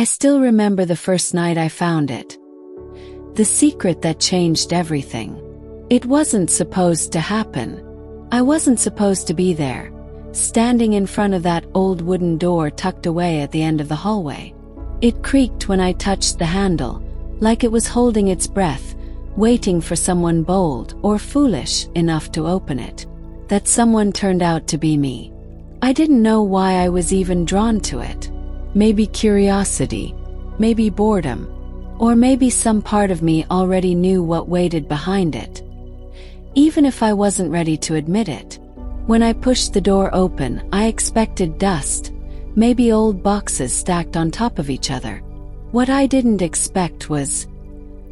still remember the first night I found it. The secret that changed everything. It wasn't supposed to happen. I wasn't supposed to be there, standing in front of that old wooden door tucked away at the end of the hallway. It creaked when I touched the handle, like it was holding its breath, waiting for someone bold or foolish enough to open it. That someone turned out to be me. I didn't know why I was even drawn to it. Maybe curiosity, maybe boredom, or maybe some part of me already knew what waited behind it. Even if I wasn't ready to admit it. When I pushed the door open, I expected dust, maybe old boxes stacked on top of each other. What I didn't expect was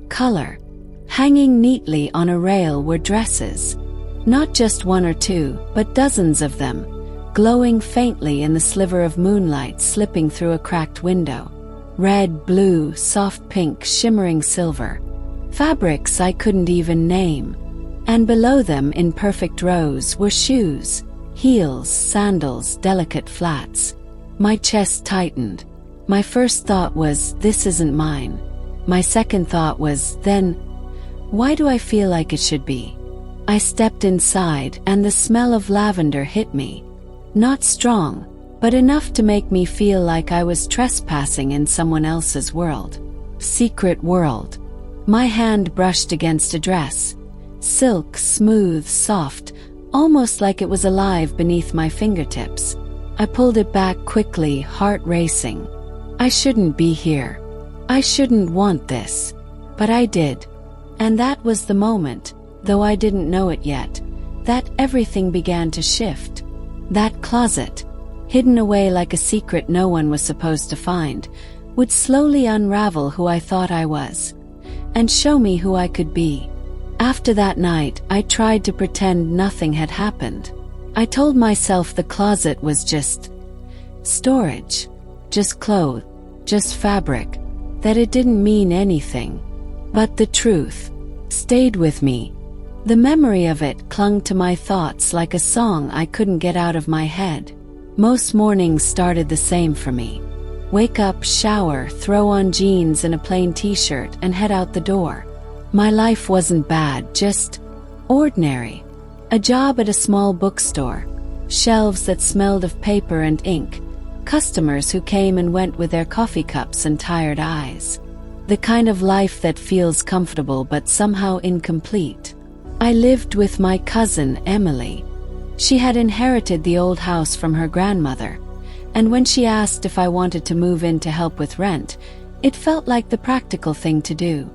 color. Hanging neatly on a rail were dresses. Not just one or two, but dozens of them, glowing faintly in the sliver of moonlight slipping through a cracked window. Red, blue, soft pink, shimmering silver. Fabrics I couldn't even name. And below them in perfect rows were shoes, heels, sandals, delicate flats. My chest tightened. My first thought was, this isn't mine. My second thought was, then, why do I feel like it should be? I stepped inside and the smell of lavender hit me. Not strong, but enough to make me feel like I was trespassing in someone else's world. Secret world. My hand brushed against a dress. Silk, smooth, soft, almost like it was alive beneath my fingertips. I pulled it back quickly, heart racing. I shouldn't be here. I shouldn't want this. But I did. And that was the moment, though I didn't know it yet, that everything began to shift. That closet, hidden away like a secret no one was supposed to find, would slowly unravel who I thought I was, and show me who I could be. After that night, I tried to pretend nothing had happened. I told myself the closet was just storage, just clothes, just fabric, that it didn't mean anything. But the truth stayed with me. The memory of it clung to my thoughts like a song I couldn't get out of my head. Most mornings started the same for me. Wake up, shower, throw on jeans and a plain t-shirt and head out the door. My life wasn't bad, just ordinary. A job at a small bookstore, shelves that smelled of paper and ink, customers who came and went with their coffee cups and tired eyes. The kind of life that feels comfortable but somehow incomplete. I lived with my cousin, Emily. She had inherited the old house from her grandmother, and when she asked if I wanted to move in to help with rent, it felt like the practical thing to do.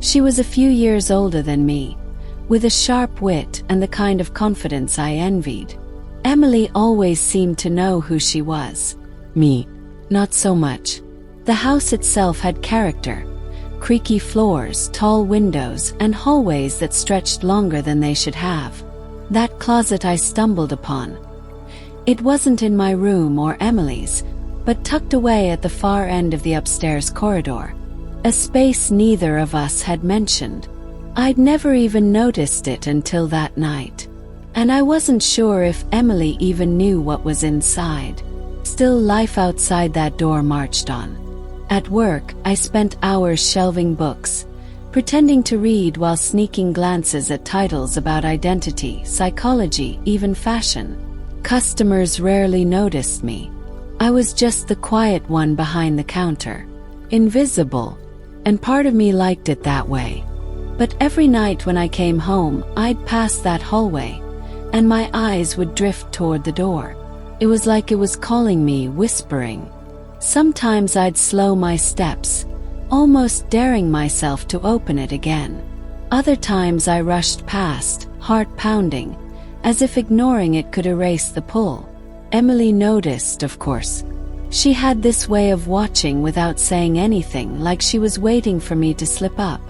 She was a few years older than me, with a sharp wit and the kind of confidence I envied. Emily always seemed to know who she was. Me, not so much. The house itself had character. Creaky floors, tall windows, and hallways that stretched longer than they should have. That closet I stumbled upon. It wasn't in my room or Emily's, but tucked away at the far end of the upstairs corridor. A space neither of us had mentioned. I'd never even noticed it until that night. And I wasn't sure if Emily even knew what was inside. Still, life outside that door marched on. At work, I spent hours shelving books, pretending to read while sneaking glances at titles about identity, psychology, even fashion. Customers rarely noticed me. I was just the quiet one behind the counter. Invisible. And part of me liked it that way. But every night when I came home, I'd pass that hallway, and my eyes would drift toward the door. It was like it was calling me, whispering. Sometimes I'd slow my steps, almost daring myself to open it again. Other times I rushed past, heart pounding, as if ignoring it could erase the pull. Emily noticed, of course. She had this way of watching without saying anything, like she was waiting for me to slip up.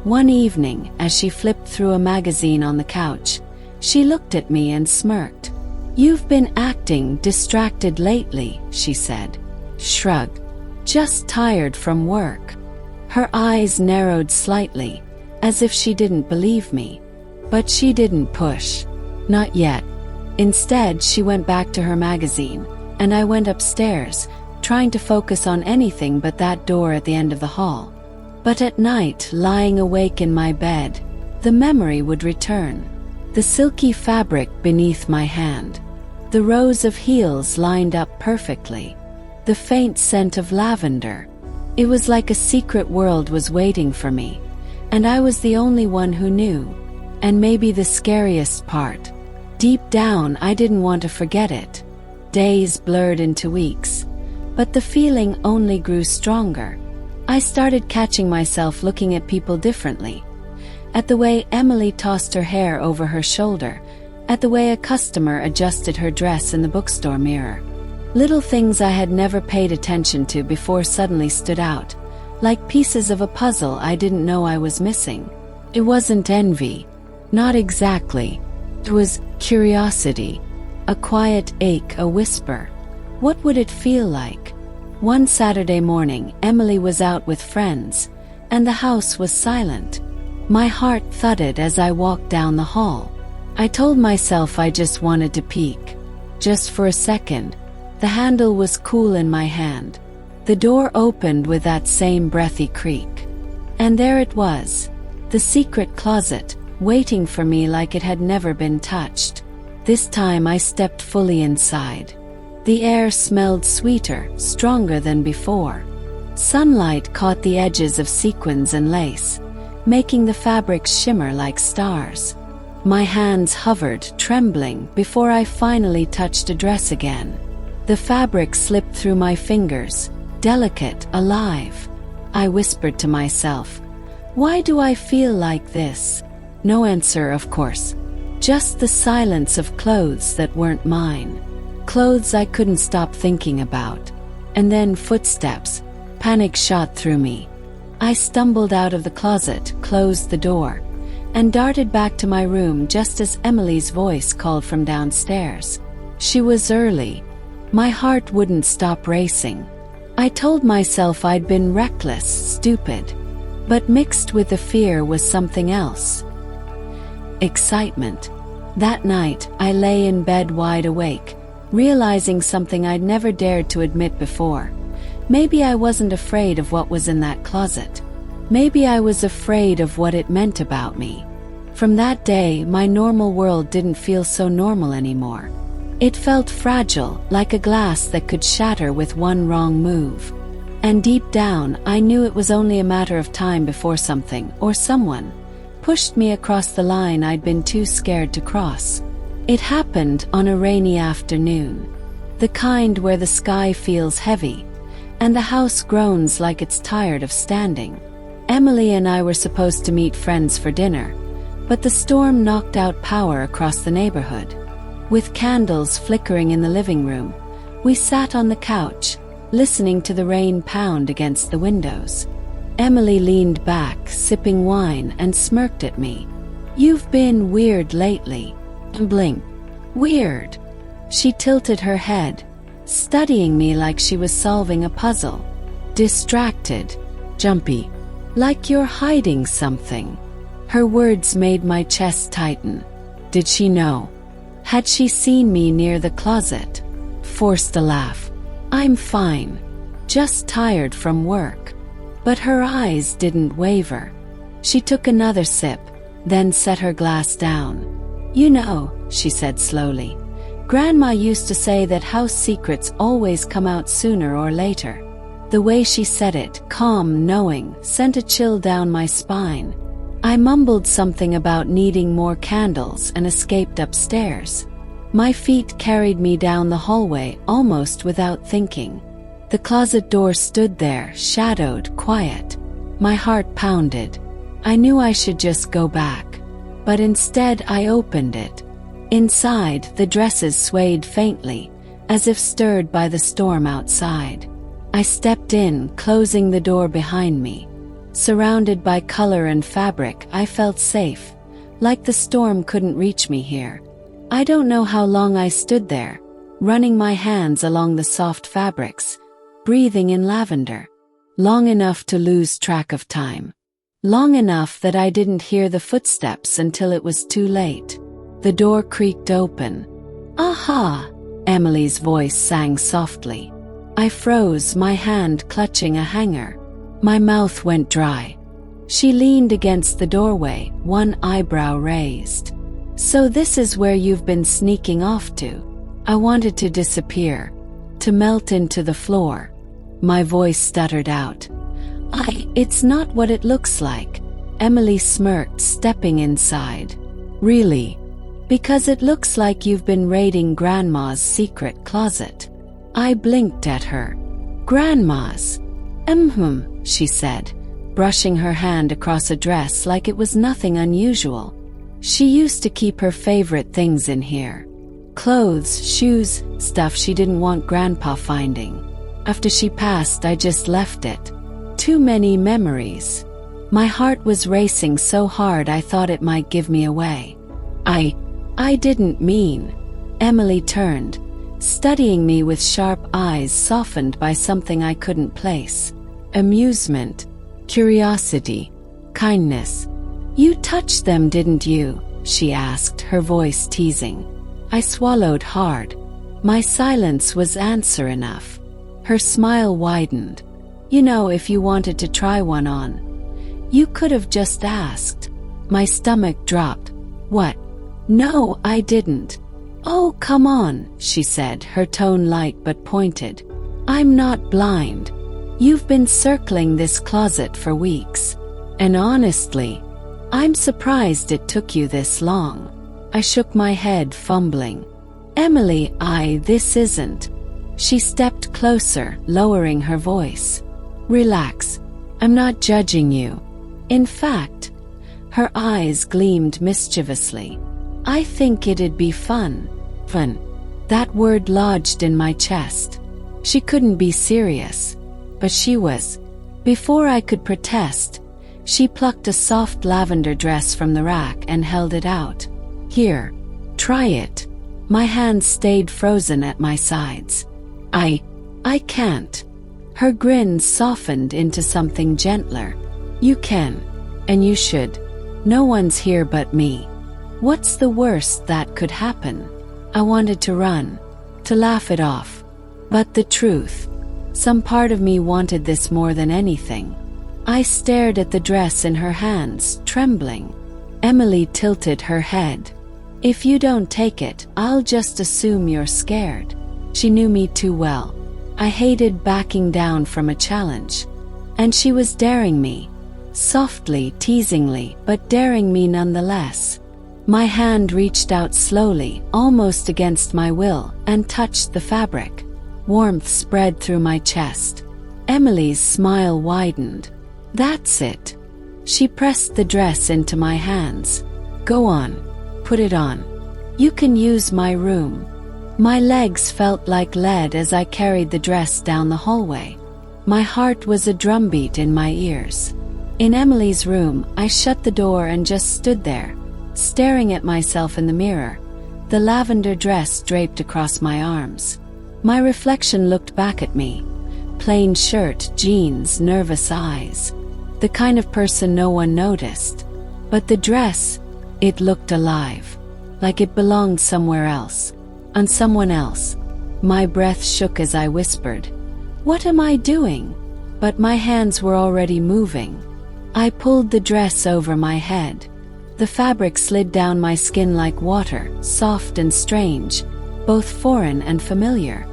One evening, as she flipped through a magazine on the couch, she looked at me and smirked. "You've been acting distracted lately," she said. Shrugged. "Just tired from work." Her eyes narrowed slightly, as if she didn't believe me. But she didn't push. Not yet. Instead, she went back to her magazine, and I went upstairs, trying to focus on anything but that door at the end of the hall. But at night, lying awake in my bed, the memory would return. The silky fabric beneath my hand. The rows of heels lined up perfectly. The faint scent of lavender. It was like a secret world was waiting for me, and I was the only one who knew. And maybe the scariest part. Deep down, I didn't want to forget it. Days blurred into weeks, but the feeling only grew stronger. I started catching myself looking at people differently. At the way Emily tossed her hair over her shoulder, at the way a customer adjusted her dress in the bookstore mirror. Little things I had never paid attention to before suddenly stood out, like pieces of a puzzle I didn't know I was missing. It wasn't envy. Not exactly. It was curiosity. A quiet ache, a whisper. What would it feel like? One Saturday morning, Emily was out with friends, and the house was silent. My heart thudded as I walked down the hall. I told myself I just wanted to peek. Just for a second. The handle was cool in my hand. The door opened with that same breathy creak. And there it was. The secret closet, waiting for me like it had never been touched. This time I stepped fully inside. The air smelled sweeter, stronger than before. Sunlight caught the edges of sequins and lace, making the fabrics shimmer like stars. My hands hovered, trembling, before I finally touched a dress again. The fabric slipped through my fingers, delicate, alive. I whispered to myself, "Why do I feel like this?" No answer, of course. Just the silence of clothes that weren't mine. Clothes I couldn't stop thinking about. And then footsteps. Panic shot through me. I stumbled out of the closet, closed the door, and darted back to my room just as Emily's voice called from downstairs. She was early. My heart wouldn't stop racing. I told myself I'd been reckless, stupid. But mixed with the fear was something else. Excitement. That night, I lay in bed wide awake, realizing something I'd never dared to admit before. Maybe I wasn't afraid of what was in that closet. Maybe I was afraid of what it meant about me. From that day, my normal world didn't feel so normal anymore. It felt fragile, like a glass that could shatter with one wrong move. And deep down, I knew it was only a matter of time before something, or someone, pushed me across the line I'd been too scared to cross. It happened on a rainy afternoon. The kind where the sky feels heavy, and the house groans like it's tired of standing. Emily and I were supposed to meet friends for dinner, but the storm knocked out power across the neighborhood. With candles flickering in the living room, we sat on the couch, listening to the rain pound against the windows. Emily leaned back, sipping wine, and smirked at me. "You've been weird lately." Blink. "Weird." She tilted her head, studying me like she was solving a puzzle. "Distracted. Jumpy. Like you're hiding something." Her words made my chest tighten. Did she know? Had she seen me near the closet? Forced a laugh. "I'm fine. Just tired from work." But her eyes didn't waver. She took another sip, then set her glass down. "You know," she said slowly, "Grandma used to say that house secrets always come out sooner or later." The way she said it, calm, knowing, sent a chill down my spine. I mumbled something about needing more candles and escaped upstairs. My feet carried me down the hallway almost without thinking. The closet door stood there, shadowed, quiet. My heart pounded. I knew I should just go back. But instead I opened it. Inside, the dresses swayed faintly, as if stirred by the storm outside. I stepped in, closing the door behind me. Surrounded by color and fabric, I felt safe, like the storm couldn't reach me here. I don't know how long I stood there, running my hands along the soft fabrics, breathing in lavender. Long enough to lose track of time. Long enough that I didn't hear the footsteps until it was too late. The door creaked open. "Aha!" Emily's voice sang softly. I froze, my hand clutching a hanger. My mouth went dry. She leaned against the doorway, one eyebrow raised. "So this is where you've been sneaking off to?" I wanted to disappear, to melt into the floor. My voice stuttered out. It's not what it looks like." Emily smirked, stepping inside. "Really? Because it looks like you've been raiding Grandma's secret closet." I blinked at her. "Grandma's?" She said, brushing her hand across a dress like it was nothing unusual. "She used to keep her favorite things in here. Clothes, shoes, stuff she didn't want Grandpa finding. After she passed, I just left it. Too many memories." My heart was racing so hard I thought it might give me away. I didn't mean." Emily turned, studying me with sharp eyes softened by something I couldn't place. Amusement, curiosity, kindness. "You touched them, didn't you?" she asked, her voice teasing. I swallowed hard. My silence was answer enough. Her smile widened. "You know, if you wanted to try one on, you could have just asked." My stomach dropped. "What? No, I didn't." "Oh, come on," she said, her tone light but pointed. "I'm not blind. You've been circling this closet for weeks. And honestly, I'm surprised it took you this long." I shook my head, fumbling. "Emily, this isn't." She stepped closer, lowering her voice. "Relax. I'm not judging you. In fact," her eyes gleamed mischievously, "I think it'd be fun." Fun. That word lodged in my chest. She couldn't be serious. But she was. Before I could protest, she plucked a soft lavender dress from the rack and held it out. "Here, try it." My hands stayed frozen at my sides. I can't." Her grin softened into something gentler. "You can. And you should. No one's here but me. What's the worst that could happen?" I wanted to run, to laugh it off. But the truth, some part of me wanted this more than anything. I stared at the dress in her hands, trembling. Emily tilted her head. "If you don't take it, I'll just assume you're scared." She knew me too well. I hated backing down from a challenge. And she was daring me. Softly, teasingly, but daring me nonetheless. My hand reached out slowly, almost against my will, and touched the fabric. Warmth spread through my chest. Emily's smile widened. "That's it." She pressed the dress into my hands. "Go on. Put it on. You can use my room." My legs felt like lead as I carried the dress down the hallway. My heart was a drumbeat in my ears. In Emily's room, I shut the door and just stood there, staring at myself in the mirror, the lavender dress draped across my arms. My reflection looked back at me. Plain shirt, jeans, nervous eyes. The kind of person no one noticed. But the dress, it looked alive. Like it belonged somewhere else. On someone else. My breath shook as I whispered, "What am I doing?" But my hands were already moving. I pulled the dress over my head. The fabric slid down my skin like water, soft and strange, both foreign and familiar.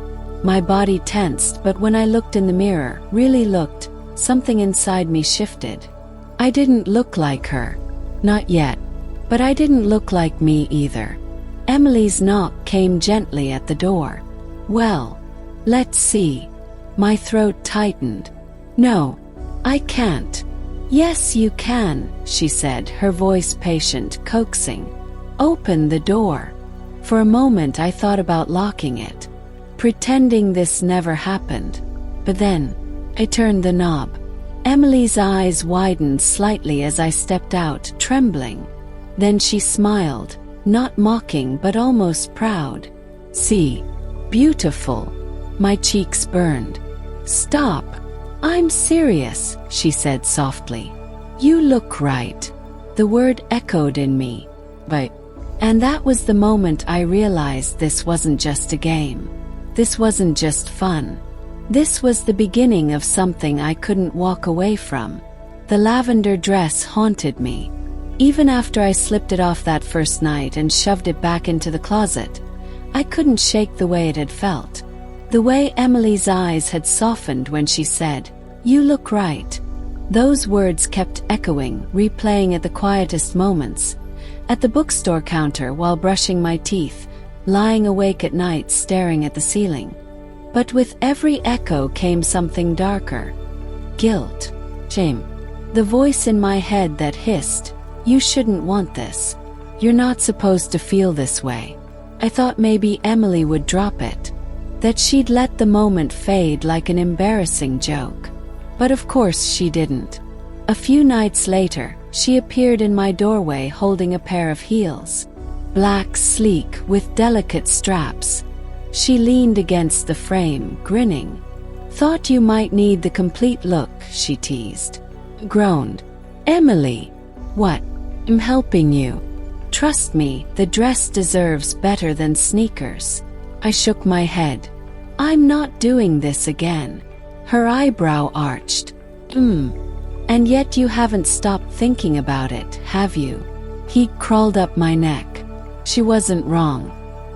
My body tensed, but when I looked in the mirror, really looked, something inside me shifted. I didn't look like her. Not yet. But I didn't look like me either. Emily's knock came gently at the door. "Well, let's see." My throat tightened. "No, I can't." "Yes, you can," she said, her voice patient, coaxing. "Open the door." For a moment I thought about locking it, pretending this never happened. But then, I turned the knob. Emily's eyes widened slightly as I stepped out, trembling. Then she smiled, not mocking but almost proud. "See? Beautiful." My cheeks burned. "Stop. I'm serious," she said softly. "You look right." The word echoed in me. "But..." And that was the moment I realized this wasn't just a game. This wasn't just fun. This was the beginning of something I couldn't walk away from. The lavender dress haunted me. Even after I slipped it off that first night and shoved it back into the closet, I couldn't shake the way it had felt. The way Emily's eyes had softened when she said, "You look right." Those words kept echoing, replaying at the quietest moments. At the bookstore counter while brushing my teeth, lying awake at night staring at the ceiling. But with every echo came something darker. Guilt. Shame. The voice in my head that hissed, "You shouldn't want this. You're not supposed to feel this way." I thought maybe Emily would drop it. That she'd let the moment fade like an embarrassing joke. But of course she didn't. A few nights later, she appeared in my doorway holding a pair of heels. Black, sleek, with delicate straps. She leaned against the frame, grinning. "Thought you might need the complete look," she teased. Groaned. "Emily." "What?" "I'm helping you. Trust me, the dress deserves better than sneakers." I shook my head. "I'm not doing this again." Her eyebrow arched. And yet you haven't stopped thinking about it, have you?" He crawled up my neck. She wasn't wrong.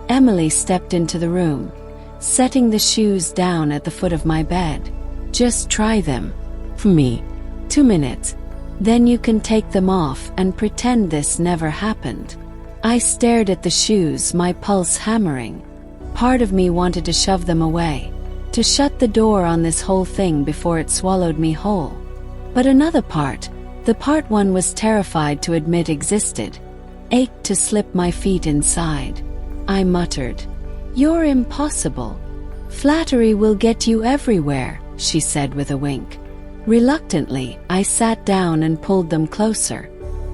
Emily stepped into the room, setting the shoes down at the foot of my bed. "Just try them. For me. 2 minutes. Then you can take them off and pretend this never happened." I stared at the shoes, my pulse hammering. Part of me wanted to shove them away, to shut the door on this whole thing before it swallowed me whole. But another part, the part one was terrified to admit existed, ached to slip my feet inside. I muttered, "You're impossible. Flattery will get you everywhere," she said with a wink. Reluctantly, I sat down and pulled them closer.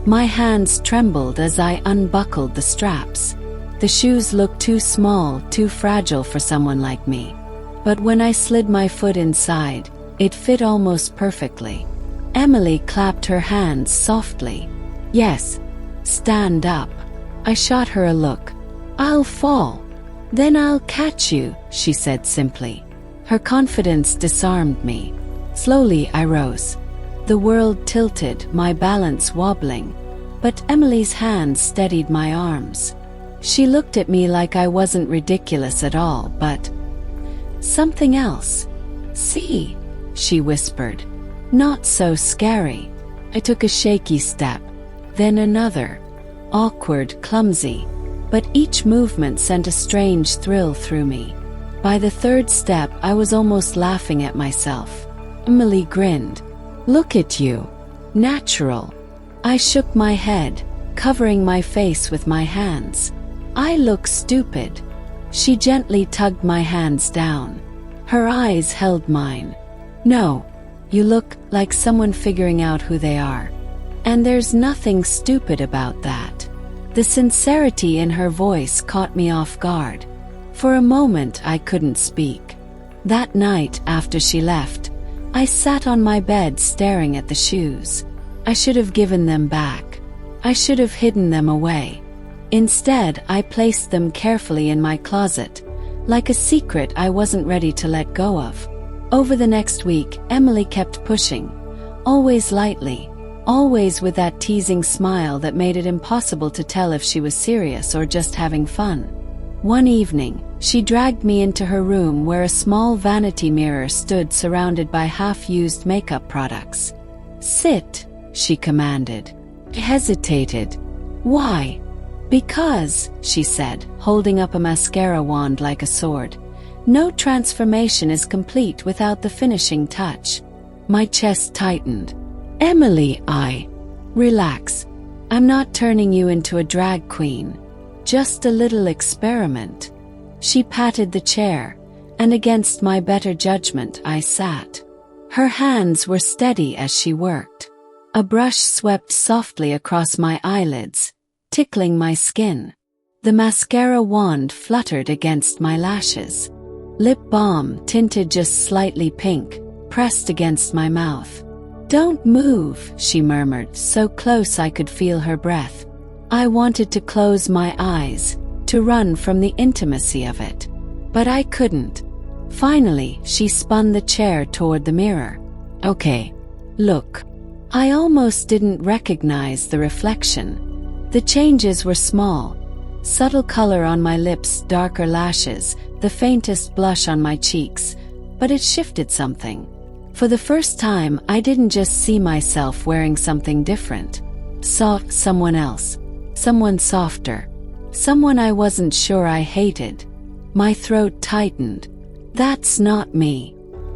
My hands trembled as I unbuckled the straps. The shoes looked too small, too fragile for someone like me. But when I slid my foot inside, it fit almost perfectly. Emily clapped her hands softly. "Yes. Stand up." I shot her a look. "I'll fall. Then I'll catch you," she said simply. Her confidence disarmed me. Slowly I rose. The world tilted, my balance wobbling. But Emily's hand steadied my arms. She looked at me like I wasn't ridiculous at all, but something else. "See," she whispered. "Not so scary." I took a shaky step, then another. Awkward, clumsy, but each movement sent a strange thrill through me. By the third step, I was almost laughing at myself. Emily grinned. "Look at you. Natural." I shook my head, covering my face with my hands. "I look stupid." She gently tugged my hands down. Her eyes held mine. "No. You look like someone figuring out who they are. And there's nothing stupid about that." The sincerity in her voice caught me off guard. For a moment I couldn't speak. That night after she left, I sat on my bed staring at the shoes. I should have given them back. I should have hidden them away. Instead, I placed them carefully in my closet, like a secret I wasn't ready to let go of. Over the next week, Emily kept pushing, always lightly, always with that teasing smile that made it impossible to tell if she was serious or just having fun. One evening, she dragged me into her room where a small vanity mirror stood surrounded by half-used makeup products. "Sit," she commanded. I hesitated. "Why?" "Because," she said, holding up a mascara wand like a sword, "no transformation is complete without the finishing touch." My chest tightened. "Emily, Relax. I'm not turning you into a drag queen. Just a little experiment." She patted the chair, and against my better judgment I sat. Her hands were steady as she worked. A brush swept softly across my eyelids, tickling my skin. The mascara wand fluttered against my lashes. Lip balm, tinted just slightly pink, pressed against my mouth. "Don't move," she murmured, so close I could feel her breath. I wanted to close my eyes, to run from the intimacy of it. But I couldn't. Finally, she spun the chair toward the mirror. Okay. Look. I almost didn't recognize the reflection. The changes were small. Subtle color on my lips, darker lashes, the faintest blush on my cheeks. But it shifted something. For the first time, I didn't just see myself wearing something different. Saw someone else. Someone softer. Someone I wasn't sure I hated. My throat tightened. That's not me.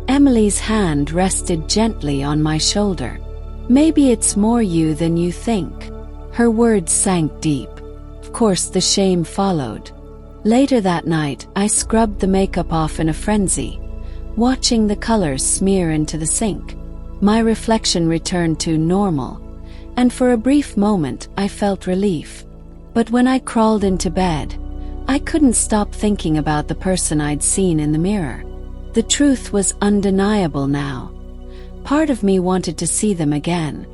Emily's hand rested gently on my shoulder. Maybe it's more you than you think. Her words sank deep. Of course, the shame followed. Later that night, I scrubbed the makeup off in a frenzy, watching the colors smear into the sink. My reflection returned to normal, and for a brief moment I felt relief. But when I crawled into bed, I couldn't stop thinking about the person I'd seen in the mirror. The truth was undeniable now. Part of me wanted to see them again.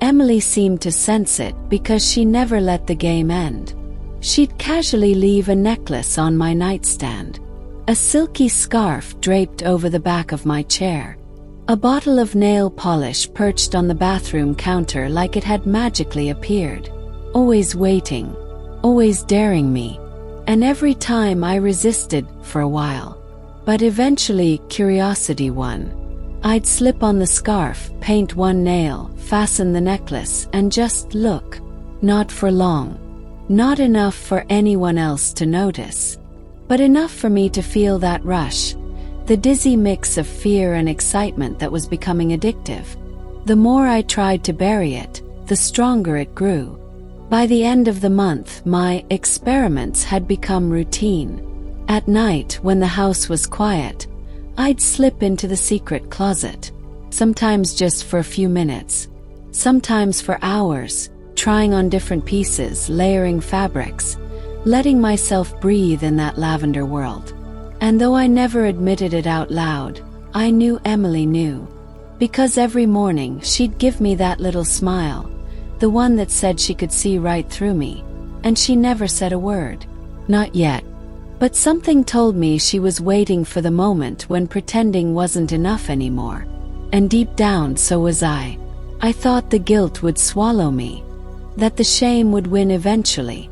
Emily seemed to sense it because she never let the game end. She'd casually leave a necklace on my nightstand, a silky scarf draped over the back of my chair, a bottle of nail polish perched on the bathroom counter like it had magically appeared. Always waiting, always daring me, and every time I resisted for a while. But eventually curiosity won. I'd slip on the scarf, paint one nail, fasten the necklace, and just look. Not for long. Not enough for anyone else to notice. But enough for me to feel that rush, the dizzy mix of fear and excitement that was becoming addictive. The more I tried to bury it, the stronger it grew. By the end of the month, my experiments had become routine. At night, when the house was quiet, I'd slip into the secret closet, sometimes just for a few minutes, sometimes for hours, trying on different pieces, layering fabrics, letting myself breathe in that lavender world. And though I never admitted it out loud, I knew Emily knew. Because every morning she'd give me that little smile, the one that said she could see right through me, and she never said a word. Not yet. But something told me she was waiting for the moment when pretending wasn't enough anymore. And deep down, so was I. I thought the guilt would swallow me, that the shame would win eventually,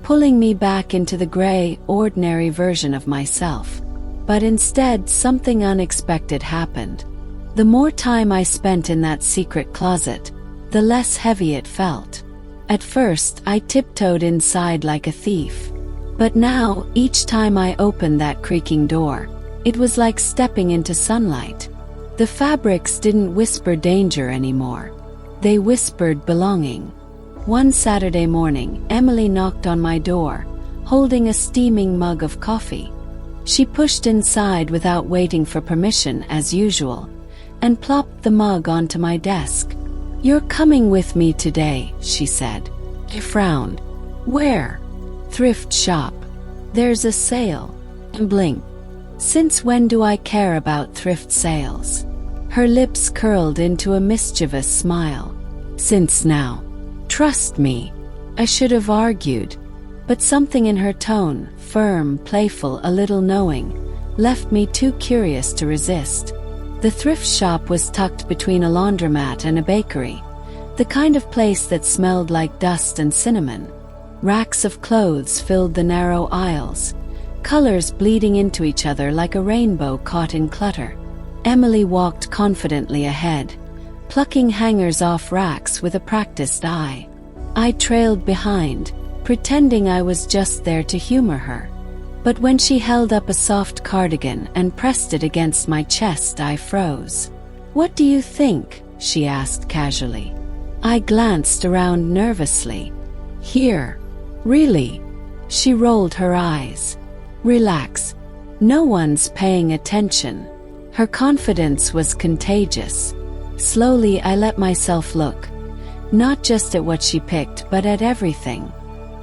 pulling me back into the gray, ordinary version of myself. But instead, something unexpected happened. The more time I spent in that secret closet, the less heavy it felt. At first, I tiptoed inside like a thief. But now, each time I opened that creaking door, it was like stepping into sunlight. The fabrics didn't whisper danger anymore. They whispered belonging. One Saturday morning, Emily knocked on my door, holding a steaming mug of coffee. She pushed inside without waiting for permission as usual, and plopped the mug onto my desk. "You're coming with me today," she said. I frowned. "Where?" "Thrift shop. There's a sale." And blinked. Since when do I care about thrift sales? Her lips curled into a mischievous smile. "Since now. Trust me." I should have argued, but something in her tone, firm, playful, a little knowing, left me too curious to resist. The thrift shop was tucked between a laundromat and a bakery, the kind of place that smelled like dust and cinnamon. Racks of clothes filled the narrow aisles, colors bleeding into each other like a rainbow caught in clutter. Emily walked confidently ahead, plucking hangers off racks with a practiced eye. I trailed behind, pretending I was just there to humor her. But when she held up a soft cardigan and pressed it against my chest, I froze. "What do you think?" she asked casually. I glanced around nervously. "Here." "Really?" She rolled her eyes. "Relax. No one's paying attention." Her confidence was contagious. Slowly I let myself look, not just at what she picked but at everything.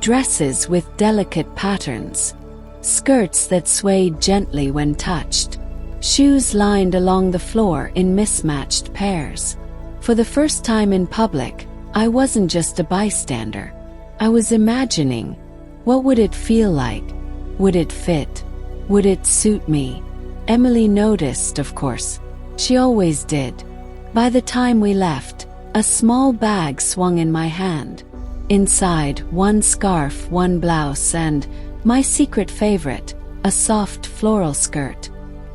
Dresses with delicate patterns, skirts that swayed gently when touched, shoes lined along the floor in mismatched pairs. For the first time in public, I wasn't just a bystander. I was imagining, what would it feel like? Would it fit? Would it suit me? Emily noticed, of course. She always did. By the time we left, a small bag swung in my hand. Inside, one scarf, one blouse, and my secret favorite, a soft floral skirt.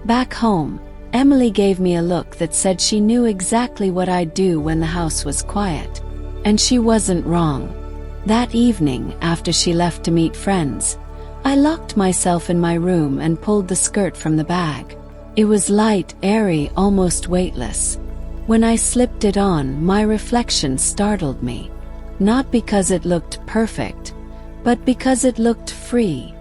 Back home, Emily gave me a look that said she knew exactly what I'd do when the house was quiet. And she wasn't wrong. That evening, after she left to meet friends, I locked myself in my room and pulled the skirt from the bag. It was light, airy, almost weightless. When I slipped it on, my reflection startled me. Not because it looked perfect, but because it looked free.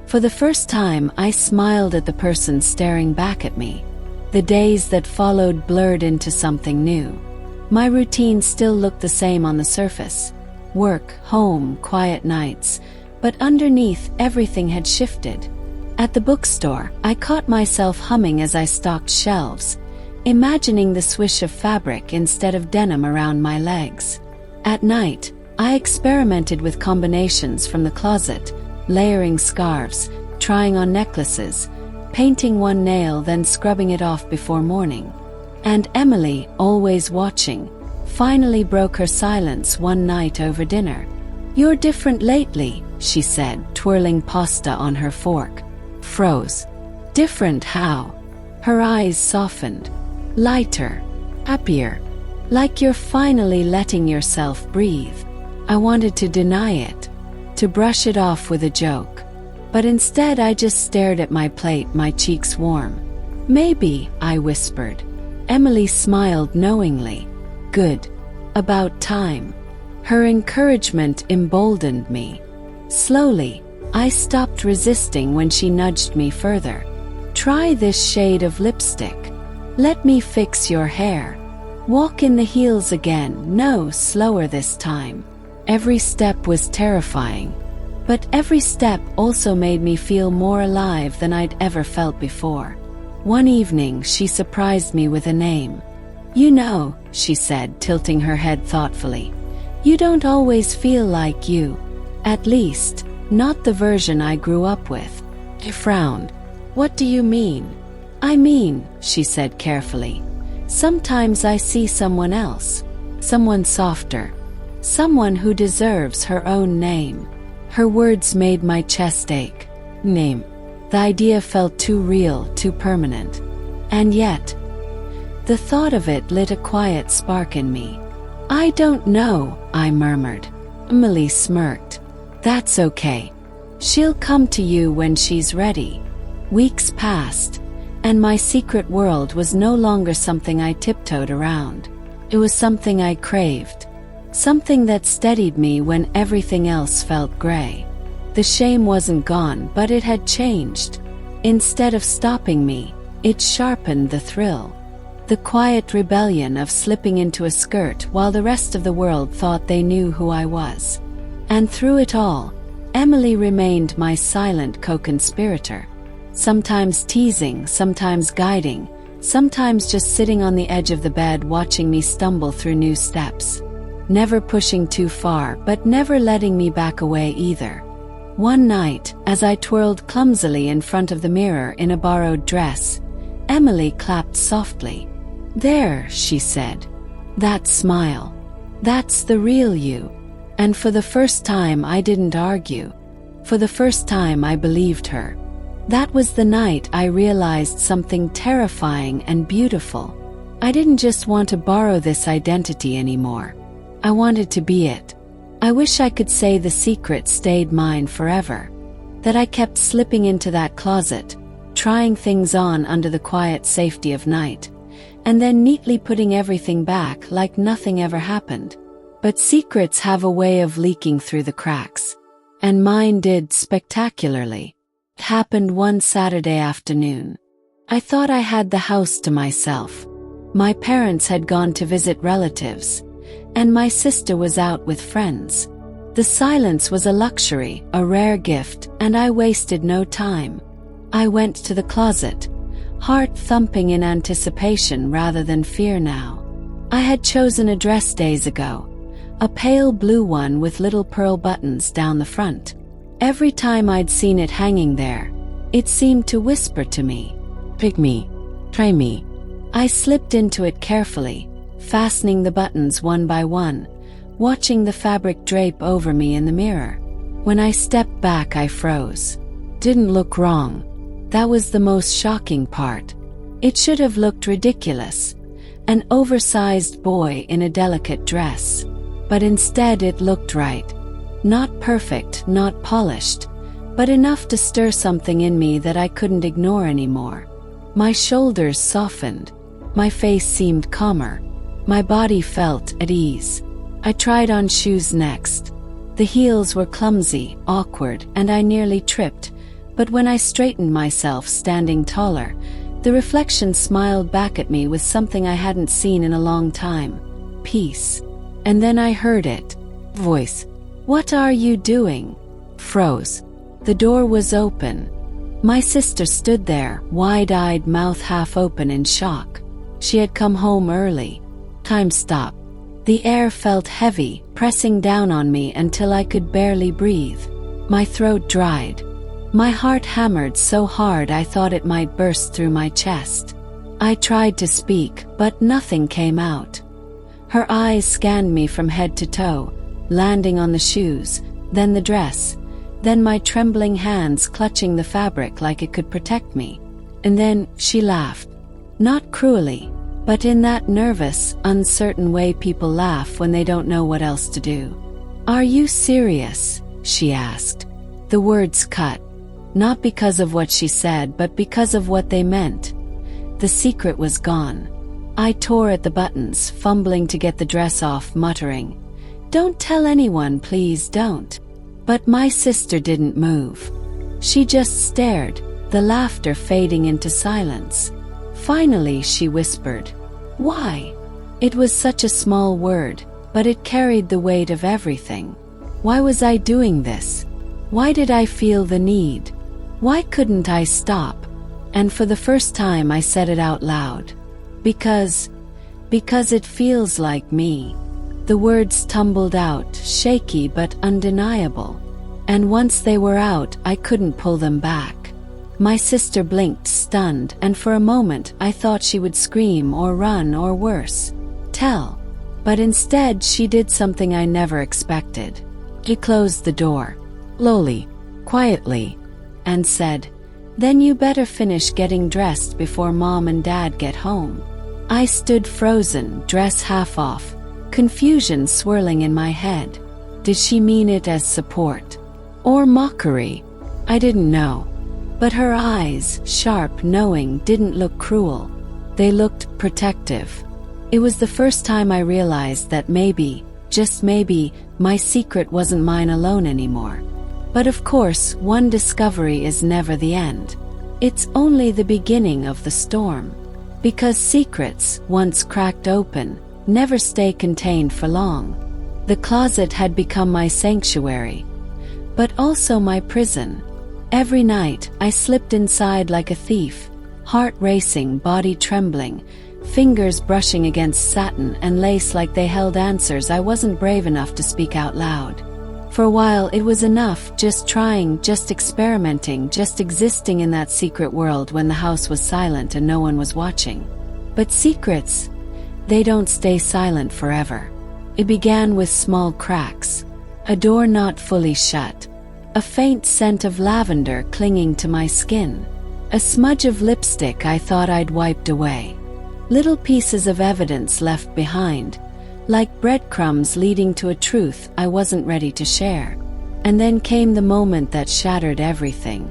For the first time, I smiled at the person staring back at me. The days that followed blurred into something new. My routine still looked the same on the surface. Work, home, quiet nights. But underneath, everything had shifted. At the bookstore, I caught myself humming as I stocked shelves, imagining the swish of fabric instead of denim around my legs. At night, I experimented with combinations from the closet, layering scarves, trying on necklaces, painting one nail then scrubbing it off before morning. And Emily, always watching, finally broke her silence one night over dinner. "You're different lately," she said, twirling pasta on her fork. Froze. "Different how?" Her eyes softened. "Lighter. Happier. Like you're finally letting yourself breathe." I wanted to deny it, to brush it off with a joke. But instead I just stared at my plate, my cheeks warm. "Maybe," I whispered. Emily smiled knowingly. "Good. About time." Her encouragement emboldened me. Slowly, I stopped resisting when she nudged me further. "Try this shade of lipstick. Let me fix your hair. Walk in the heels again, no, slower this time." Every step was terrifying, but every step also made me feel more alive than I'd ever felt before. One evening, she surprised me with a name. "You know," she said, tilting her head thoughtfully, "you don't always feel like you. At least, not the version I grew up with." I frowned. "What do you mean?" "I mean," she said carefully, "sometimes I see someone else. Someone softer. Someone who deserves her own name." Her words made my chest ache. Name. The idea felt too real, too permanent. And yet, the thought of it lit a quiet spark in me. "I don't know," I murmured. Emily smirked. "That's okay. She'll come to you when she's ready." Weeks passed, and my secret world was no longer something I tiptoed around. It was something I craved. Something that steadied me when everything else felt gray. The shame wasn't gone, but it had changed. Instead of stopping me, it sharpened the thrill. The quiet rebellion of slipping into a skirt while the rest of the world thought they knew who I was. And through it all, Emily remained my silent co-conspirator. Sometimes teasing, sometimes guiding, sometimes just sitting on the edge of the bed watching me stumble through new steps. Never pushing too far, but never letting me back away either. One night, as I twirled clumsily in front of the mirror in a borrowed dress, Emily clapped softly. "There," she said. "That smile. That's the real you." And for the first time I didn't argue. For the first time I believed her. That was the night I realized something terrifying and beautiful. I didn't just want to borrow this identity anymore. I wanted to be it. I wish I could say the secret stayed mine forever. That I kept slipping into that closet, trying things on under the quiet safety of night, and then neatly putting everything back like nothing ever happened. But secrets have a way of leaking through the cracks. And mine did spectacularly. It happened one Saturday afternoon. I thought I had the house to myself. My parents had gone to visit relatives, and my sister was out with friends. The silence was a luxury, a rare gift, and I wasted no time. I went to the closet, heart thumping in anticipation rather than fear now. I had chosen a dress days ago, a pale blue one with little pearl buttons down the front. Every time I'd seen it hanging there, it seemed to whisper to me, Pick me. Try me. I slipped into it carefully, fastening the buttons one by one, watching the fabric drape over me in the mirror. When I stepped back, I froze. Didn't look wrong. That was the most shocking part. It should have looked ridiculous. An oversized boy in a delicate dress. But instead it looked right. Not perfect, not polished, but enough to stir something in me that I couldn't ignore anymore. My shoulders softened. My face seemed calmer. My body felt at ease. I tried on shoes next. The heels were clumsy, awkward, and I nearly tripped, but when I straightened myself, standing taller, the reflection smiled back at me with something I hadn't seen in a long time. Peace. And then I heard it. Voice. What are you doing? Froze. The door was open. My sister stood there, wide-eyed, mouth half open in shock. She had come home early. Time stopped. The air felt heavy, pressing down on me until I could barely breathe. My throat dried. My heart hammered so hard I thought it might burst through my chest. I tried to speak, but nothing came out. Her eyes scanned me from head to toe, landing on the shoes, then the dress, then my trembling hands clutching the fabric like it could protect me. And then she laughed. Not cruelly, but in that nervous, uncertain way people laugh when they don't know what else to do. Are you serious? She asked. The words cut. Not because of what she said, but because of what they meant. The secret was gone. I tore at the buttons, fumbling to get the dress off, muttering, "Don't tell anyone, please don't." But my sister didn't move. She just stared, the laughter fading into silence. Finally, she whispered, "Why?" It was such a small word, but it carried the weight of everything. Why was I doing this? Why did I feel the need? Why couldn't I stop? And for the first time I said it out loud. Because it feels like me. The words tumbled out, shaky but undeniable. And once they were out, I couldn't pull them back. My sister blinked, stunned, and for a moment I thought she would scream or run or worse, tell. But instead she did something I never expected. She closed the door, slowly, quietly, and said, "Then you better finish getting dressed before Mom and Dad get home." I stood frozen, dress half off, confusion swirling in my head. Did she mean it as support? Or mockery? I didn't know. But her eyes, sharp, knowing, didn't look cruel. They looked protective. It was the first time I realized that maybe, just maybe, my secret wasn't mine alone anymore. But of course, one discovery is never the end. It's only the beginning of the storm. Because secrets, once cracked open, never stay contained for long. The closet had become my sanctuary, but also my prison. Every night, I slipped inside like a thief, heart racing, body trembling, fingers brushing against satin and lace like they held answers I wasn't brave enough to speak out loud. For a while it was enough, just trying, just experimenting, just existing in that secret world when the house was silent and no one was watching. But secrets, they don't stay silent forever. It began with small cracks, a door not fully shut, a faint scent of lavender clinging to my skin, a smudge of lipstick I thought I'd wiped away, little pieces of evidence left behind, like breadcrumbs leading to a truth I wasn't ready to share. And then came the moment that shattered everything.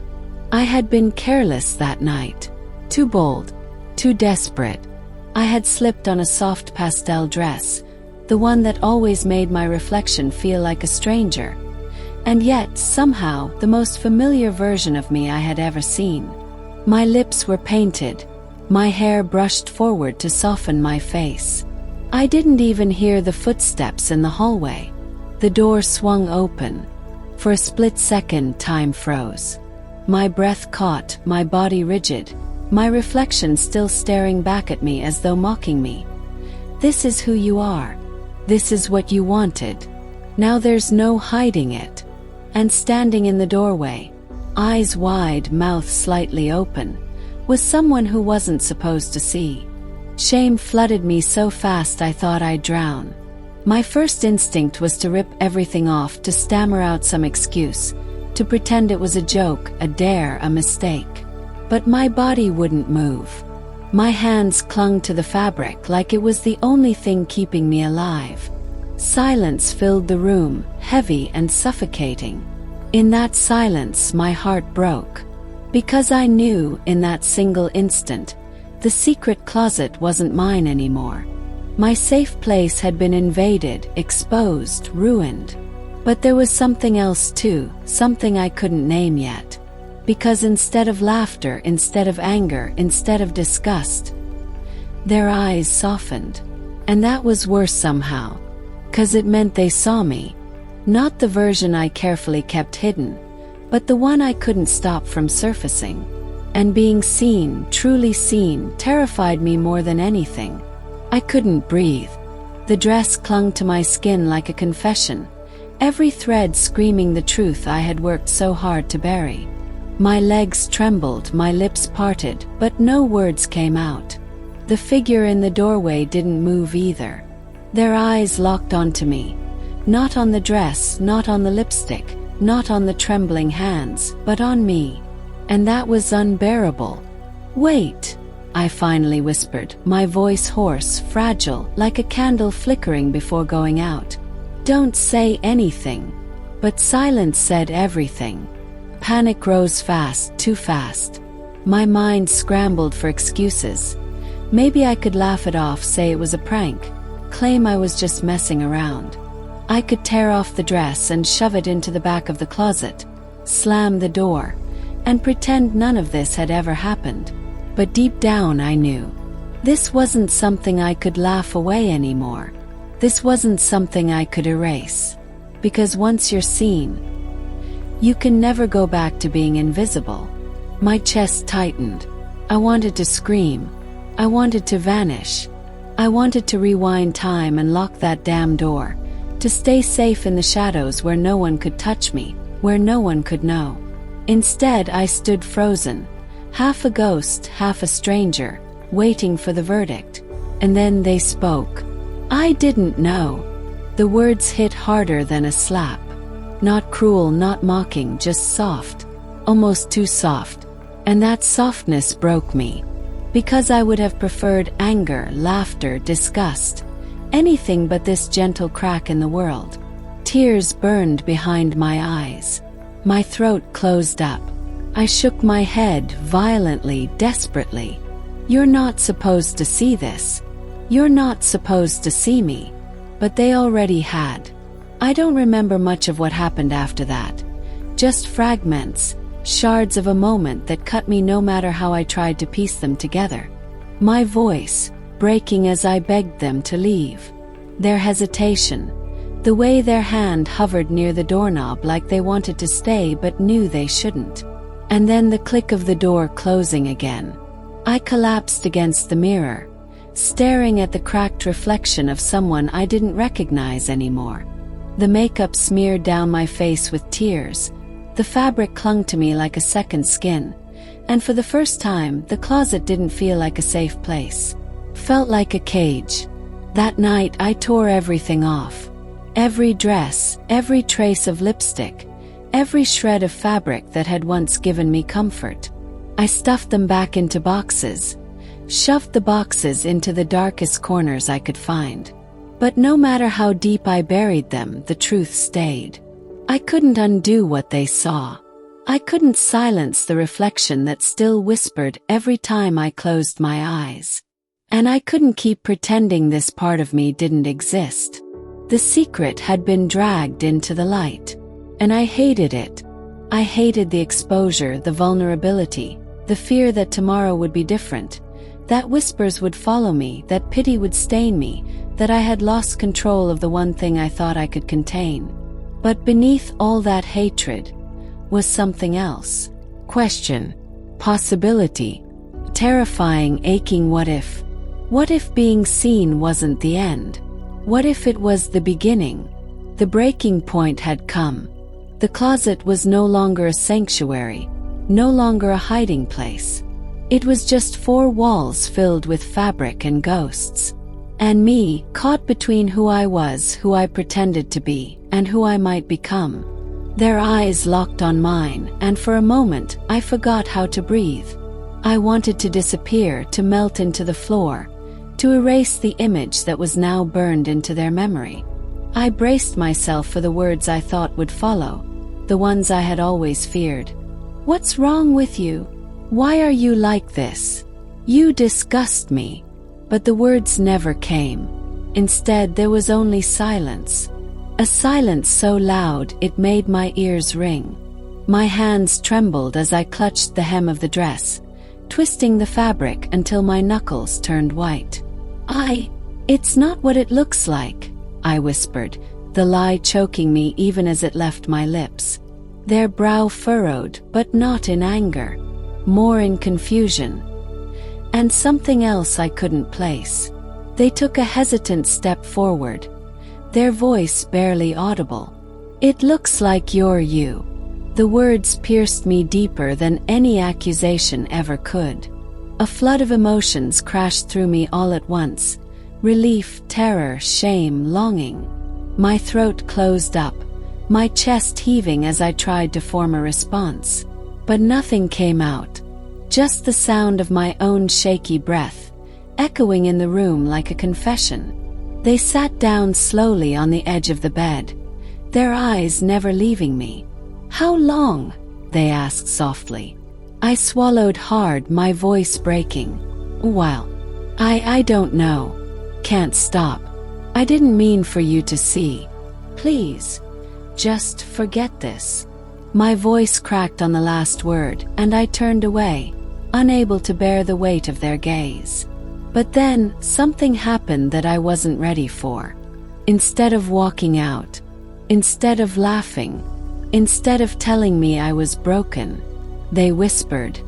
I had been careless that night. Too bold. Too desperate. I had slipped on a soft pastel dress, the one that always made my reflection feel like a stranger. And yet, somehow, the most familiar version of me I had ever seen. My lips were painted. My hair brushed forward to soften my face. I didn't even hear the footsteps in the hallway. The door swung open. For a split second, time froze. My breath caught, my body rigid, my reflection still staring back at me as though mocking me. This is who you are. This is what you wanted. Now there's no hiding it. And standing in the doorway, eyes wide, mouth slightly open, was someone who wasn't supposed to see. Shame flooded me so fast I thought I'd drown. My first instinct was to rip everything off, to stammer out some excuse, to pretend it was a joke, a dare, a mistake. But my body wouldn't move. My hands clung to the fabric like it was the only thing keeping me alive. Silence filled the room, heavy and suffocating. In that silence, my heart broke. Because I knew, in that single instant, the secret closet wasn't mine anymore. My safe place had been invaded, exposed, ruined. But there was something else too, something I couldn't name yet. Because instead of laughter, instead of anger, instead of disgust, their eyes softened. And that was worse somehow. 'Cause it meant they saw me. Not the version I carefully kept hidden, but the one I couldn't stop from surfacing. And being seen, truly seen, terrified me more than anything. I couldn't breathe. The dress clung to my skin like a confession, every thread screaming the truth I had worked so hard to bury. My legs trembled, my lips parted, but no words came out. The figure in the doorway didn't move either. Their eyes locked onto me. Not on the dress, not on the lipstick, not on the trembling hands, but on me. And that was unbearable. "Wait," I finally whispered, my voice hoarse, fragile, like a candle flickering before going out. "Don't say anything." But silence said everything. Panic rose fast, too fast. My mind scrambled for excuses. Maybe I could laugh it off, say it was a prank, claim I was just messing around. I could tear off the dress and shove it into the back of the closet, slam the door, and pretend none of this had ever happened. But deep down I knew. This wasn't something I could laugh away anymore. This wasn't something I could erase. Because once you're seen, you can never go back to being invisible. My chest tightened. I wanted to scream. I wanted to vanish. I wanted to rewind time and lock that damn door, to stay safe in the shadows where no one could touch me, where no one could know. Instead, I stood frozen, half a ghost, half a stranger, waiting for the verdict. And then they spoke. I didn't know. The words hit harder than a slap. Not cruel, not mocking, just soft. Almost too soft. And that softness broke me. Because I would have preferred anger, laughter, disgust. Anything but this gentle crack in the world. Tears burned behind my eyes. My throat closed up. I shook my head violently, desperately. You're not supposed to see this. You're not supposed to see me. But they already had. I don't remember much of what happened after that. Just fragments, shards of a moment that cut me no matter how I tried to piece them together. My voice, breaking as I begged them to leave. Their hesitation, the way their hand hovered near the doorknob like they wanted to stay but knew they shouldn't. And then the click of the door closing again. I collapsed against the mirror, staring at the cracked reflection of someone I didn't recognize anymore. The makeup smeared down my face with tears. The fabric clung to me like a second skin. And for the first time, the closet didn't feel like a safe place. Felt like a cage. That night, I tore everything off. Every dress, every trace of lipstick, every shred of fabric that had once given me comfort. I stuffed them back into boxes, shoved the boxes into the darkest corners I could find. But no matter how deep I buried them, the truth stayed. I couldn't undo what they saw. I couldn't silence the reflection that still whispered every time I closed my eyes. And I couldn't keep pretending this part of me didn't exist. The secret had been dragged into the light. And I hated it. I hated the exposure, the vulnerability, the fear that tomorrow would be different, that whispers would follow me, that pity would stain me, that I had lost control of the one thing I thought I could contain. But beneath all that hatred was something else. Question. Possibility. Terrifying, aching what if? What if being seen wasn't the end? What if it was the beginning? The breaking point had come. The closet was no longer a sanctuary, no longer a hiding place. It was just 4 walls filled with fabric and ghosts. And me, caught between who I was, who I pretended to be, and who I might become. Their eyes locked on mine, and for a moment, I forgot how to breathe. I wanted to disappear, to melt into the floor, to erase the image that was now burned into their memory. I braced myself for the words I thought would follow, the ones I had always feared. "What's wrong with you? Why are you like this? You disgust me." But the words never came. Instead, there was only silence. A silence so loud it made my ears ring. My hands trembled as I clutched the hem of the dress, twisting the fabric until my knuckles turned white. It's not what it looks like," I whispered, the lie choking me even as it left my lips. Their brow furrowed, but not in anger, more in confusion. And something else I couldn't place. They took a hesitant step forward, their voice barely audible. "It looks like you're you." The words pierced me deeper than any accusation ever could. A flood of emotions crashed through me all at once. Relief, terror, shame, longing. My throat closed up, my chest heaving as I tried to form a response. But nothing came out. Just the sound of my own shaky breath, echoing in the room like a confession. They sat down slowly on the edge of the bed, their eyes never leaving me. "How long?" they asked softly. I swallowed hard, my voice breaking. "Well, I don't know. Can't stop. I didn't mean for you to see. Please, just forget this." My voice cracked on the last word, and I turned away, unable to bear the weight of their gaze. But then, something happened that I wasn't ready for. Instead of walking out, instead of laughing, instead of telling me I was broken, they whispered,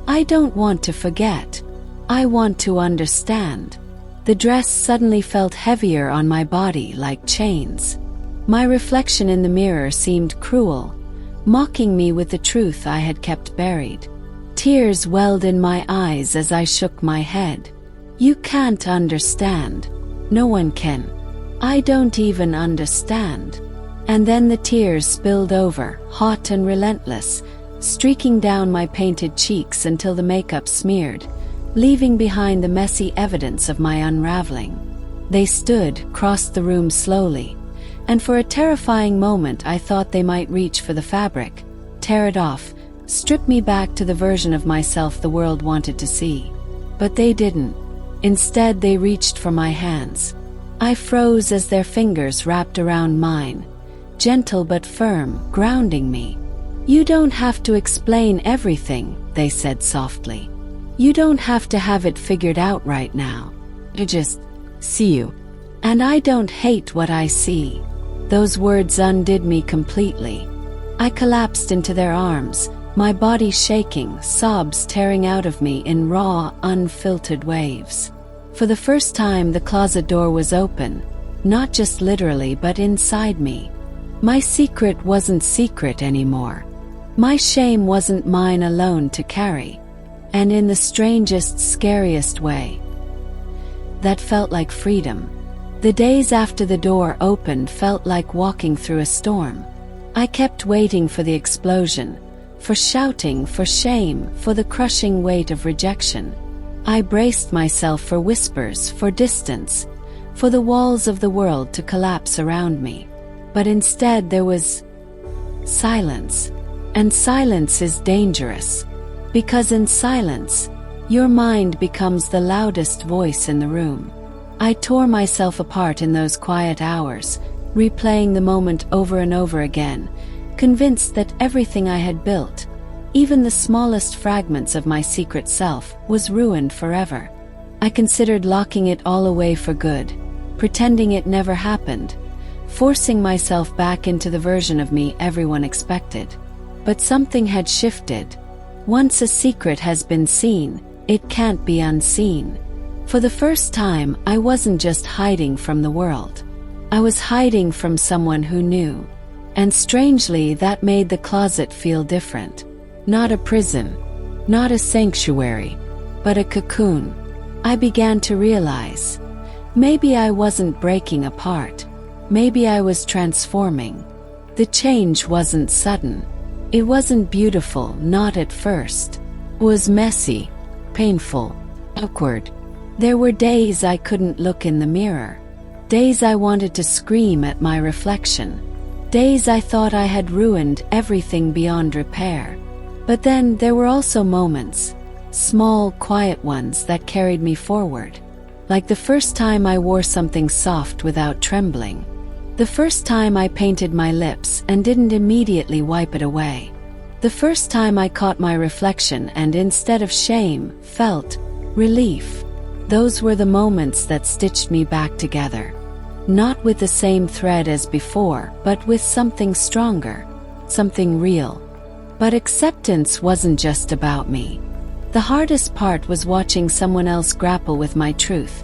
"I don't want to forget. I want to understand." The dress suddenly felt heavier on my body, like chains. My reflection in the mirror seemed cruel, mocking me with the truth I had kept buried. Tears welled in my eyes as I shook my head. "You can't understand. No one can. I don't even understand." And then the tears spilled over, hot and relentless, streaking down my painted cheeks until the makeup smeared, leaving behind the messy evidence of my unraveling. They stood, crossed the room slowly, and for a terrifying moment I thought they might reach for the fabric, tear it off, strip me back to the version of myself the world wanted to see. But they didn't. Instead, they reached for my hands. I froze as their fingers wrapped around mine, gentle but firm, grounding me. "You don't have to explain everything," they said softly. "You don't have to have it figured out right now. I just see you. And I don't hate what I see." Those words undid me completely. I collapsed into their arms, my body shaking, sobs tearing out of me in raw, unfiltered waves. For the first time, the closet door was open, not just literally but inside me. My secret wasn't secret anymore. My shame wasn't mine alone to carry. And in the strangest, scariest way, that felt like freedom. The days after the door opened felt like walking through a storm. I kept waiting for the explosion, for shouting, for shame, for the crushing weight of rejection. I braced myself for whispers, for distance, for the walls of the world to collapse around me. But instead there was silence. And silence is dangerous. Because in silence, your mind becomes the loudest voice in the room. I tore myself apart in those quiet hours, replaying the moment over and over again, convinced that everything I had built, even the smallest fragments of my secret self, was ruined forever. I considered locking it all away for good, pretending it never happened, forcing myself back into the version of me everyone expected. But something had shifted. Once a secret has been seen, it can't be unseen. For the first time, I wasn't just hiding from the world. I was hiding from someone who knew. And strangely, that made the closet feel different. Not a prison, not a sanctuary, but a cocoon. I began to realize, maybe I wasn't breaking apart. Maybe I was transforming. The change wasn't sudden. It wasn't beautiful, not at first. It was messy, painful, awkward. There were days I couldn't look in the mirror. Days I wanted to scream at my reflection. Days I thought I had ruined everything beyond repair. But then there were also moments, small, quiet ones that carried me forward. Like the first time I wore something soft without trembling. The first time I painted my lips and didn't immediately wipe it away. The first time I caught my reflection and instead of shame, felt relief. Those were the moments that stitched me back together. Not with the same thread as before, but with something stronger, something real. But acceptance wasn't just about me. The hardest part was watching someone else grapple with my truth,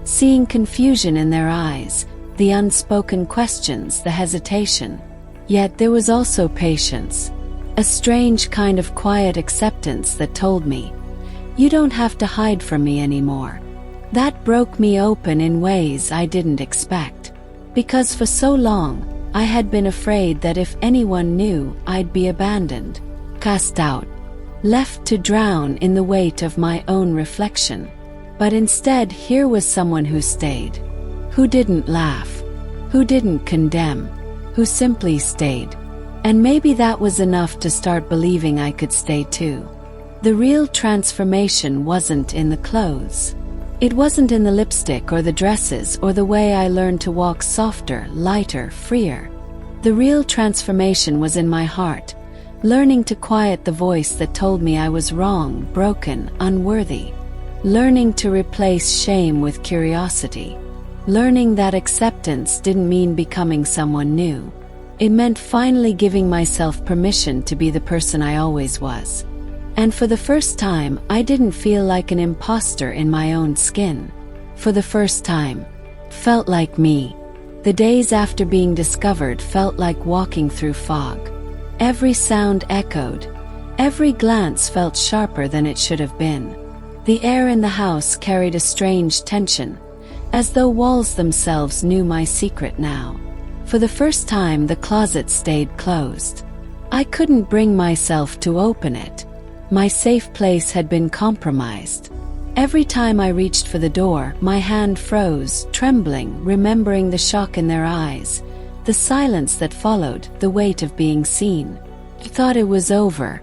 seeing confusion in their eyes, the unspoken questions, the hesitation. Yet there was also patience, a strange kind of quiet acceptance that told me, you don't have to hide from me anymore. That broke me open in ways I didn't expect. Because for so long, I had been afraid that if anyone knew, I'd be abandoned, cast out, left to drown in the weight of my own reflection. But instead, here was someone who stayed, who didn't laugh, who didn't condemn, who simply stayed. And maybe that was enough to start believing I could stay too. The real transformation wasn't in the clothes. It wasn't in the lipstick or the dresses or the way I learned to walk softer, lighter, freer. The real transformation was in my heart, learning to quiet the voice that told me I was wrong, broken, unworthy. Learning to replace shame with curiosity. Learning that acceptance didn't mean becoming someone new. It meant finally giving myself permission to be the person I always was. And for the first time, I didn't feel like an imposter in my own skin. For the first time, felt like me. The days after being discovered felt like walking through fog. Every sound echoed. Every glance felt sharper than it should have been. The air in the house carried a strange tension, as though walls themselves knew my secret now. For the first time, the closet stayed closed. I couldn't bring myself to open it. My safe place had been compromised. Every time I reached for the door, my hand froze, trembling, remembering the shock in their eyes, the silence that followed, the weight of being seen. I thought it was over.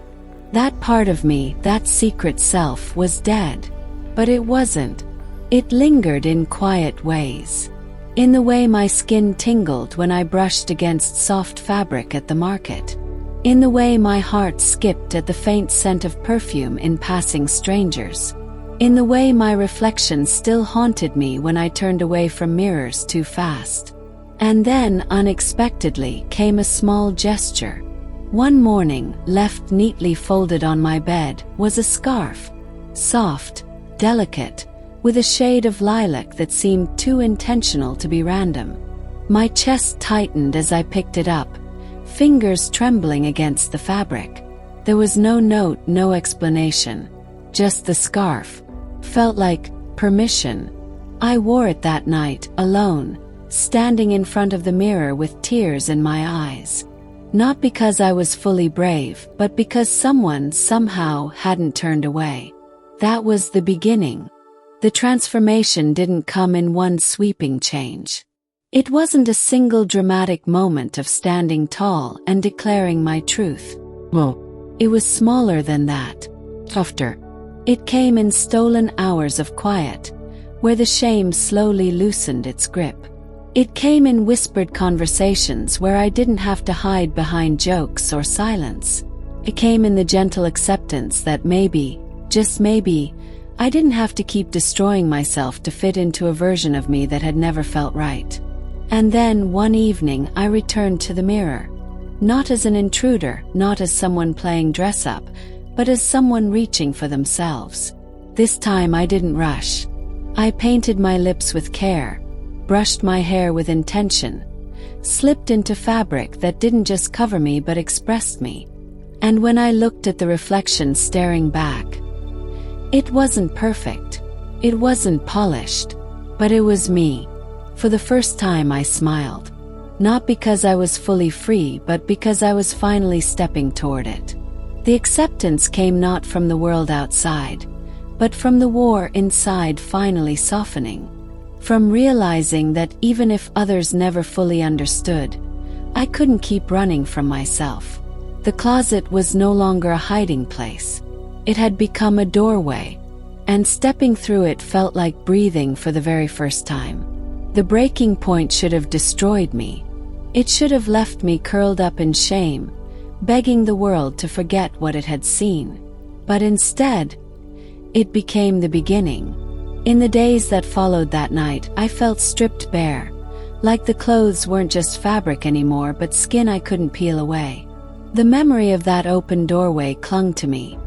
That part of me, that secret self, was dead. But it wasn't. It lingered in quiet ways. In the way my skin tingled when I brushed against soft fabric at the market. In the way my heart skipped at the faint scent of perfume in passing strangers. In the way my reflection still haunted me when I turned away from mirrors too fast. And then, unexpectedly, came a small gesture. One morning, left neatly folded on my bed, was a scarf. Soft, delicate, with a shade of lilac that seemed too intentional to be random. My chest tightened as I picked it up, fingers trembling against the fabric. There was no note, no explanation. Just the scarf. Felt like permission. I wore it that night, alone, standing in front of the mirror with tears in my eyes. Not because I was fully brave, but because someone somehow hadn't turned away. That was the beginning. The transformation didn't come in one sweeping change. It wasn't a single dramatic moment of standing tall and declaring my truth. Well, it was smaller than that. Softer. It came in stolen hours of quiet, where the shame slowly loosened its grip. It came in whispered conversations where I didn't have to hide behind jokes or silence. It came in the gentle acceptance that maybe, just maybe, I didn't have to keep destroying myself to fit into a version of me that had never felt right. And then, one evening, I returned to the mirror. Not as an intruder, not as someone playing dress-up, but as someone reaching for themselves. This time I didn't rush. I painted my lips with care, brushed my hair with intention, slipped into fabric that didn't just cover me but expressed me. And when I looked at the reflection staring back, It wasn't perfect. It wasn't polished. But it was me. For the first time I smiled. Not because I was fully free, but because I was finally stepping toward it. The acceptance came not from the world outside, but from the war inside finally softening. From realizing that even if others never fully understood, I couldn't keep running from myself. The closet was no longer a hiding place. It had become a doorway, and stepping through it felt like breathing for the very first time. The breaking point should have destroyed me. It should have left me curled up in shame, begging the world to forget what it had seen. But instead, it became the beginning. In the days that followed that night, I felt stripped bare, like the clothes weren't just fabric anymore, but skin I couldn't peel away. The memory of that open doorway clung to me,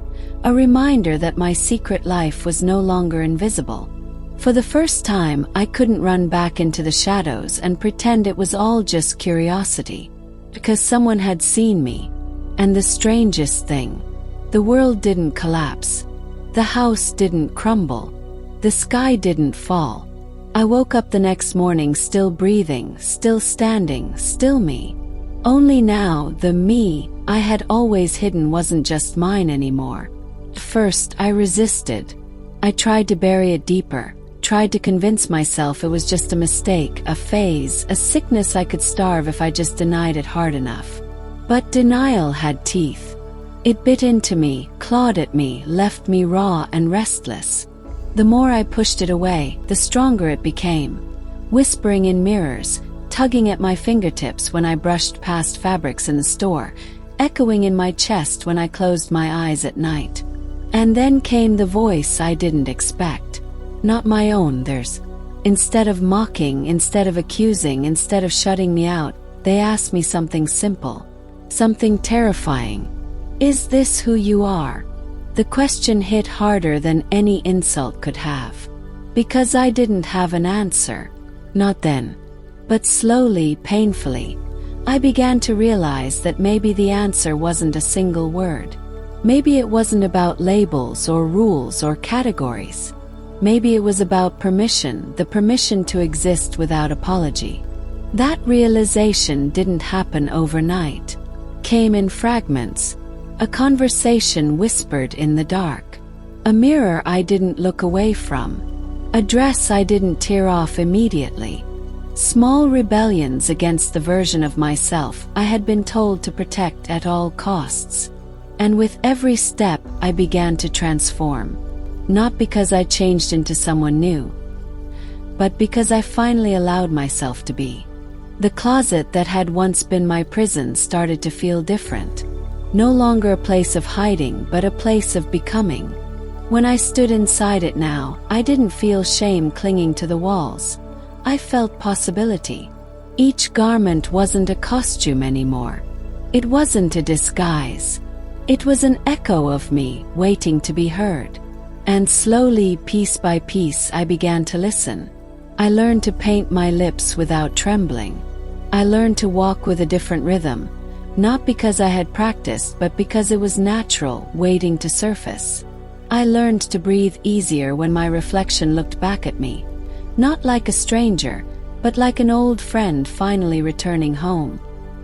a reminder that my secret life was no longer invisible. For the first time, I couldn't run back into the shadows and pretend it was all just curiosity, because someone had seen me. And the strangest thing, the world didn't collapse. The house didn't crumble. The sky didn't fall. I woke up the next morning still breathing, still standing, still me. Only now, the me I had always hidden wasn't just mine anymore. At first, I resisted. I tried to bury it deeper, tried to convince myself it was just a mistake, a phase, a sickness I could starve if I just denied it hard enough. But denial had teeth. It bit into me, clawed at me, left me raw and restless. The more I pushed it away, the stronger it became, whispering in mirrors, tugging at my fingertips when I brushed past fabrics in the store, echoing in my chest when I closed my eyes at night. And then came the voice I didn't expect. Not my own, theirs. Instead of mocking, instead of accusing, instead of shutting me out, they asked me something simple, something terrifying. Is this who you are? The question hit harder than any insult could have. Because I didn't have an answer. Not then. But slowly, painfully, I began to realize that maybe the answer wasn't a single word. Maybe it wasn't about labels or rules or categories. Maybe it was about permission, the permission to exist without apology. That realization didn't happen overnight. Came in fragments. A conversation whispered in the dark. A mirror I didn't look away from. A dress I didn't tear off immediately. Small rebellions against the version of myself I had been told to protect at all costs. And with every step, I began to transform. Not because I changed into someone new, but because I finally allowed myself to be. The closet that had once been my prison started to feel different. No longer a place of hiding, but a place of becoming. When I stood inside it now, I didn't feel shame clinging to the walls. I felt possibility. Each garment wasn't a costume anymore. It wasn't a disguise. It was an echo of me, waiting to be heard. And slowly, piece by piece, I began to listen. I learned to paint my lips without trembling. I learned to walk with a different rhythm, not because I had practiced, but because it was natural, waiting to surface. I learned to breathe easier when my reflection looked back at me, not like a stranger, but like an old friend finally returning home.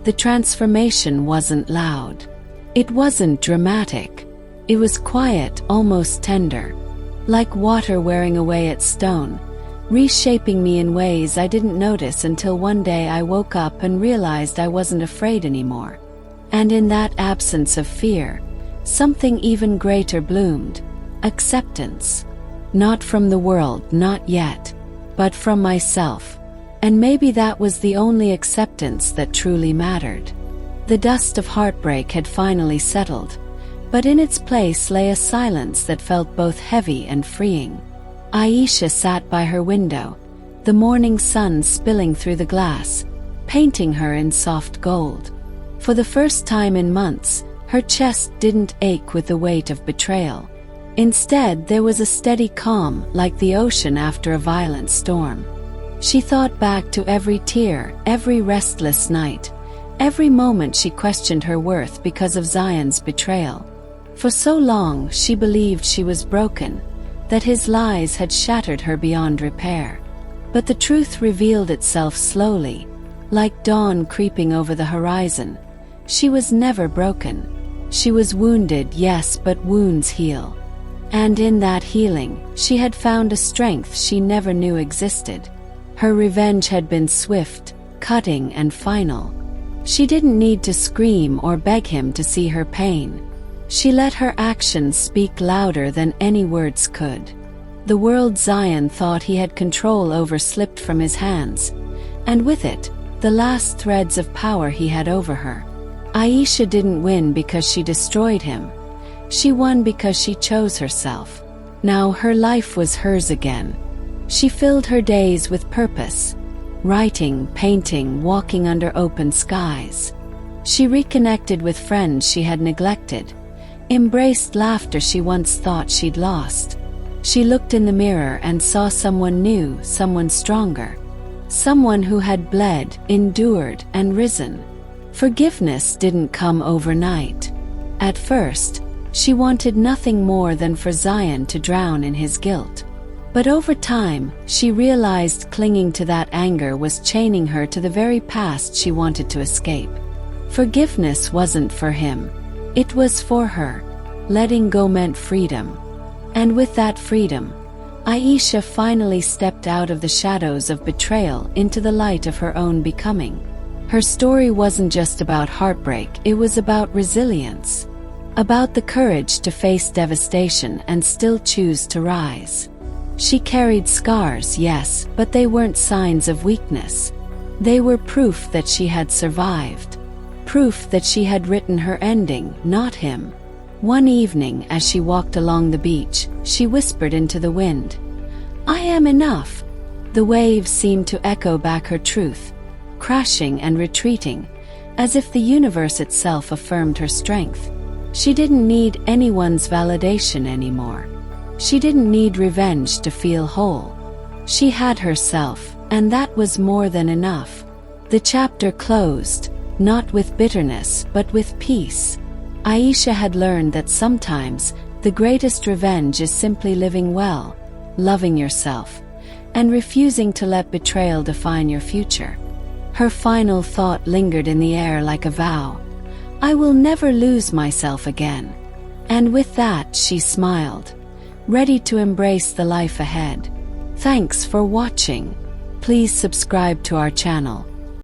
The transformation wasn't loud. It wasn't dramatic. It was quiet, almost tender, like water wearing away at stone, reshaping me in ways I didn't notice until one day I woke up and realized I wasn't afraid anymore. And in that absence of fear, something even greater bloomed. Acceptance. Not from the world, not yet, but from myself. And maybe that was the only acceptance that truly mattered. The dust of heartbreak had finally settled, but in its place lay a silence that felt both heavy and freeing. Aisha sat by her window, the morning sun spilling through the glass, painting her in soft gold. For the first time in months, her chest didn't ache with the weight of betrayal. Instead, there was a steady calm, like the ocean after a violent storm. She thought back to every tear, every restless night, every moment she questioned her worth because of Zion's betrayal. For so long, she believed she was broken, that his lies had shattered her beyond repair. But the truth revealed itself slowly, like dawn creeping over the horizon. She was never broken. She was wounded, yes, but wounds heal. And in that healing, she had found a strength she never knew existed. Her revenge had been swift, cutting, and final. She didn't need to scream or beg him to see her pain. She let her actions speak louder than any words could. The world Zion thought he had control over slipped from his hands, and with it, the last threads of power he had over her. Aisha didn't win because she destroyed him. She won because she chose herself. Now her life was hers again. She filled her days with purpose, writing, painting, walking under open skies. She reconnected with friends she had neglected, embraced laughter she once thought she'd lost. She looked in the mirror and saw someone new, someone stronger, someone who had bled, endured, and risen. Forgiveness didn't come overnight. At first, she wanted nothing more than for Zion to drown in his guilt. But over time, she realized clinging to that anger was chaining her to the very past she wanted to escape. Forgiveness wasn't for him. It was for her. Letting go meant freedom. And with that freedom, Aisha finally stepped out of the shadows of betrayal into the light of her own becoming. Her story wasn't just about heartbreak, it was about resilience. About the courage to face devastation and still choose to rise. She carried scars, yes, but they weren't signs of weakness. They were proof that she had survived. Proof that she had written her ending, not him. One evening, as she walked along the beach, she whispered into the wind, "I am enough." The waves seemed to echo back her truth, crashing and retreating, as if the universe itself affirmed her strength. She didn't need anyone's validation anymore. She didn't need revenge to feel whole. She had herself, and that was more than enough. The chapter closed, not with bitterness, but with peace. Aisha had learned that sometimes the greatest revenge is simply living well, loving yourself, and refusing to let betrayal define your future. Her final thought lingered in the air like a vow. I will never lose myself again. And with that, she smiled, ready to embrace the life ahead. Thanks for watching. Please subscribe to our channel.